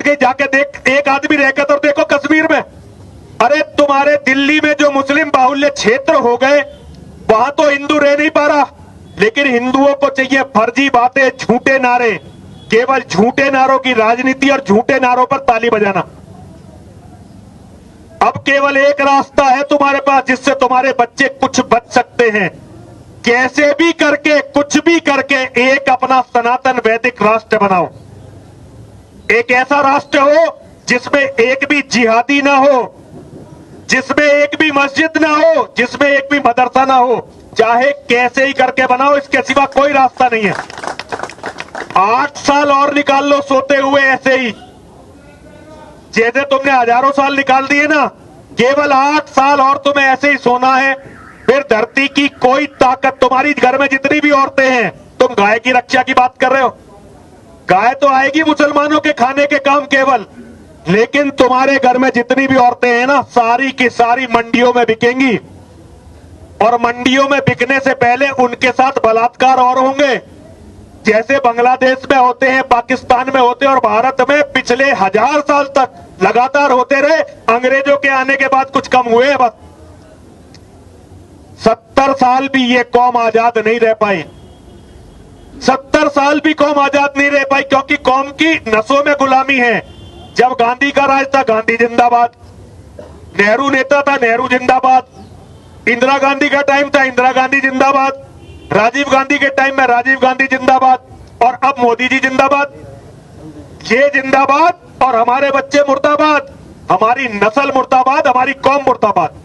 गई। जाके देख, एक आदमी रहकर तो देखो कश्मीर में, अरे तुम्हारे दिल्ली में जो मुस्लिम बाहुल्य क्षेत्र हो गए वहां तो हिंदू रह नहीं पा रहा, लेकिन हिंदुओं को चाहिए फर्जी बातें, झूठे नारे, केवल झूठे नारों की राजनीति और झूठे नारों पर ताली बजाना। अब केवल एक रास्ता है तुम्हारे पास जिससे तुम्हारे बच्चे कुछ बच सकते हैं, कैसे भी करके, कुछ भी करके एक अपना सनातन वैदिक राष्ट्र बनाओ। एक ऐसा राष्ट्र हो जिसमें एक भी जिहादी ना हो, जिसमें एक भी मस्जिद ना हो, जिसमें एक भी मदरसा ना हो, चाहे कैसे ही करके बनाओ, इसके सिवा कोई रास्ता नहीं है। 8 साल और निकाल लो सोते हुए ऐसे ही, जैसे तुमने हजारों साल निकाल दिए ना, केवल 8 साल और तुम्हें ऐसे ही सोना है। फिर धरती की कोई ताकत, तुम्हारी घर में जितनी भी औरतें हैं, तुम गाय की रक्षा की बात कर रहे हो, गाय तो आएगी मुसलमानों के खाने के काम केवल, लेकिन तुम्हारे घर में जितनी भी औरतें हैं ना, सारी की सारी मंडियों में बिकेंगी, और मंडियों में बिकने से पहले उनके साथ बलात्कार और होंगे, जैसे बांग्लादेश में होते हैं, पाकिस्तान में होते हैं, और भारत में पिछले 1000 साल तक लगातार होते रहे। अंग्रेजों के आने के बाद कुछ कम हुए हैं बस। 70 साल भी ये कौम आजाद नहीं रह पाई, 70 साल भी कौम आजाद नहीं रह पाई, क्योंकि कौम की नसों में गुलामी है। जब गांधी का राज था, गांधी जिंदाबाद, नेहरू नेता था, नेहरू जिंदाबाद, इंदिरा गांधी का टाइम था, इंदिरा गांधी जिंदाबाद, राजीव गांधी के टाइम में राजीव गांधी जिंदाबाद, और अब मोदी जी जिंदाबाद। ये जिंदाबाद और हमारे बच्चे मुर्दाबाद, हमारी नस्ल मुर्दाबाद, हमारी कौम मुर्दाबाद।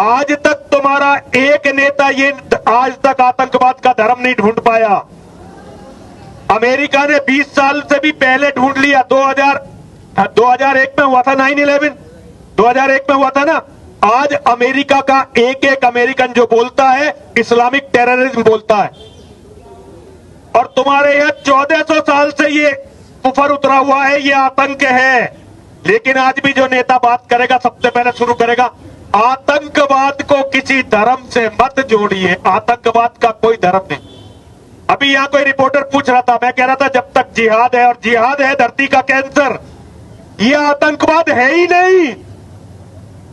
आज तक तुम्हारा एक नेता ये आज तक आतंकवाद का धर्म नहीं ढूंढ पाया। अमेरिका ने 20 साल से भी पहले ढूंढ लिया। 2001 में हुआ था 9/11, 2001 में हुआ था ना। आज अमेरिका का एक एक अमेरिकन जो बोलता है इस्लामिक टेररिज्म बोलता है, और तुम्हारे यहां 1400 साल से ये कुफर उतरा हुआ है, ये आतंक है। लेकिन आज भी जो नेता बात करेगा सबसे पहले शुरू करेगा, आतंकवाद को किसी धर्म से मत जोड़िए, आतंकवाद का कोई धर्म नहीं। अभी यहां कोई रिपोर्टर पूछ रहा था, मैं कह रहा था जब तक जिहाद है, और जिहाद है धरती का कैंसर, ये आतंकवाद है ही नहीं,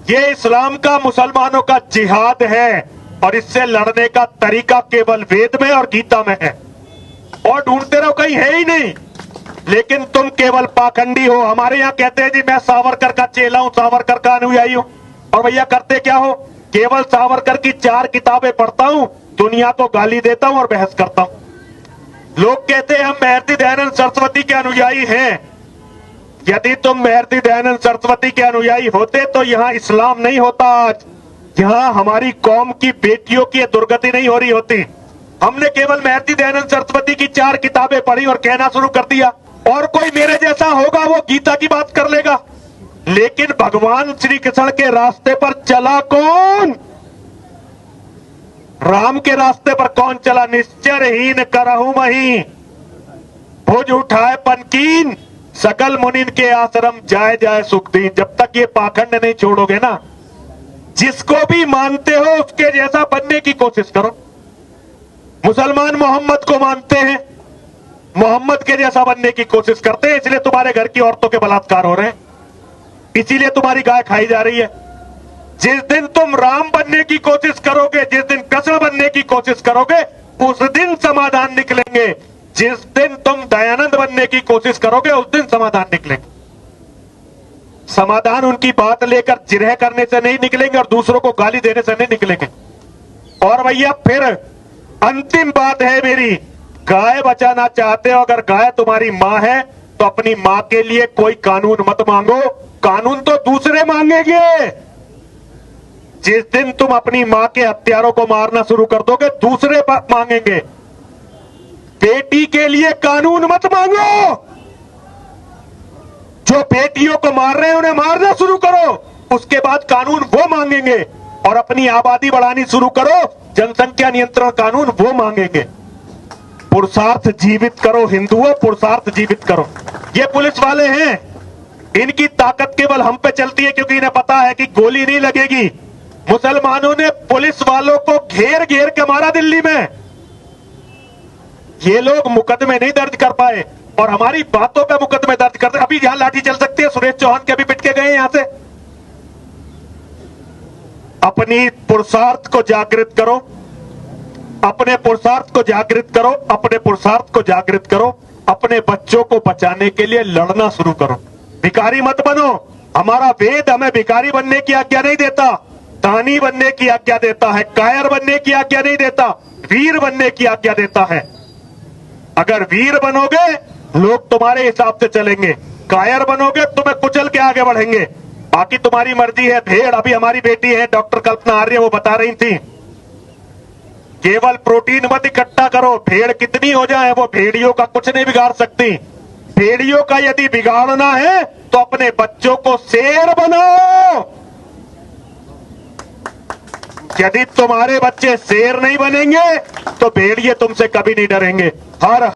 ये इस्लाम का, मुसलमानों का जिहाद है, और इससे लड़ने का तरीका केवल वेद में और गीता में है, और ढूंढते रहो कहीं है ही नहीं। लेकिन तुम केवल पाखंडी हो। हमारे यहाँ कहते हैं जी मैं सावरकर का चेला हूं, सावरकर का अनुयायी हूं, और भैया करते क्या हो, केवल सावरकर की 4 किताबें पढ़ता हूं, दुनिया को गाली देता हूं और बहस करता हूं। लोग कहते हैं हम महर्षि दयानंद सरस्वती के अनुयायी हैं। यदि तुम महर्षि दयानंद सरस्वती के अनुयायी होते तो यहाँ इस्लाम नहीं होता, आज यहाँ हमारी कौम की बेटियों की दुर्गति नहीं हो रही होती। हमने केवल महर्षि दयानंद सरस्वती की 4 किताबें पढ़ी और कहना शुरू कर दिया, और कोई मेरे जैसा होगा वो गीता की बात कर लेगा। लेकिन भगवान श्री कृष्ण के रास्ते पर चला कौन? राम के रास्ते पर कौन चला? निश्चरहीन करहु मही, भुज उठाए पनकीन, सकल मुनिन के आश्रम जाए जाए सुख दीन। जब तक ये पाखंड नहीं छोड़ोगे ना, जिसको भी मानते हो उसके जैसा बनने की कोशिश करो। मुसलमान मोहम्मद को मानते हैं, मोहम्मद के जैसा बनने की कोशिश करते हैं, इसलिए तुम्हारे घर की औरतों के बलात्कार हो रहे हैं, इसीलिए तुम्हारी गाय खाई जा रही है। जिस दिन तुम राम बनने की कोशिश करोगे, जिस दिन कृष्ण बनने की कोशिश करोगे, उस दिन समाधान निकलेंगे। जिस दिन तुम दयानंद बनने की कोशिश करोगे, उस दिन समाधान निकलेंगे। समाधान उनकी बात लेकर जिरह करने से नहीं निकलेंगे, और दूसरों को गाली देने से नहीं निकलेंगे। और भैया फिर अंतिम बात है मेरी, गाय बचाना चाहते हो, अगर गाय तुम्हारी मां है तो अपनी मां के लिए कोई कानून मत मांगो, कानून तो दूसरे मांगेंगे। जिस दिन तुम अपनी मां के हत्यारों को मारना शुरू कर दोगे, दूसरे मांगेंगे। बेटी के लिए कानून मत मांगो, जो बेटियों को मार रहे हैं उन्हें मारना शुरू करो, उसके बाद कानून वो मांगेंगे। और अपनी आबादी बढ़ानी शुरू करो, जनसंख्या नियंत्रण कानून वो मांगेंगे। पुरुषार्थ जीवित करो हिंदुओं, पुरुषार्थ जीवित करो। ये पुलिस वाले हैं, इनकी ताकत केवल हम पे चलती है क्योंकि इन्हें पता है कि गोली नहीं लगेगी। मुसलमानों ने पुलिस वालों को घेर घेर के मारा दिल्ली में, ये लोग मुकदमे नहीं दर्ज कर पाए, और हमारी बातों पे मुकदमे दर्ज करते। अभी यहां लाठी चल सकती है, सुरेश चौहान के अभी पिट के गए यहां से। अपनी पुरुषार्थ को जागृत करो, अपने पुरुषार्थ को जागृत करो, अपने पुरुषार्थ को जागृत करो। अपने बच्चों को बचाने के लिए लड़ना शुरू करो। भिखारी मत बनो। हमारा वेद हमें भिखारी बनने की आज्ञा नहीं देता, दानी बनने की आज्ञा देता है, कायर बनने की आज्ञा नहीं देता, वीर बनने की आज्ञा देता है। अगर वीर बनोगे लोग तुम्हारे हिसाब से चलेंगे, कायर बनोगे तुम्हें कुचल के आगे बढ़ेंगे। बाकी तुम्हारी मर्जी है। भेड़, अभी हमारी बेटी है डॉक्टर कल्पना आर्य, वो बता रही थी केवल प्रोटीन मत इकट्ठा करो, भेड़ कितनी हो जाए वो भेड़ियों का कुछ नहीं बिगाड़ सकती। भेड़ियों का यदि बिगाड़ना है तो अपने बच्चों को शेर बनाओ। यदि तुम्हारे बच्चे शेर नहीं बनेंगे तो भेड़िए तुमसे कभी नहीं डरेंगे। हर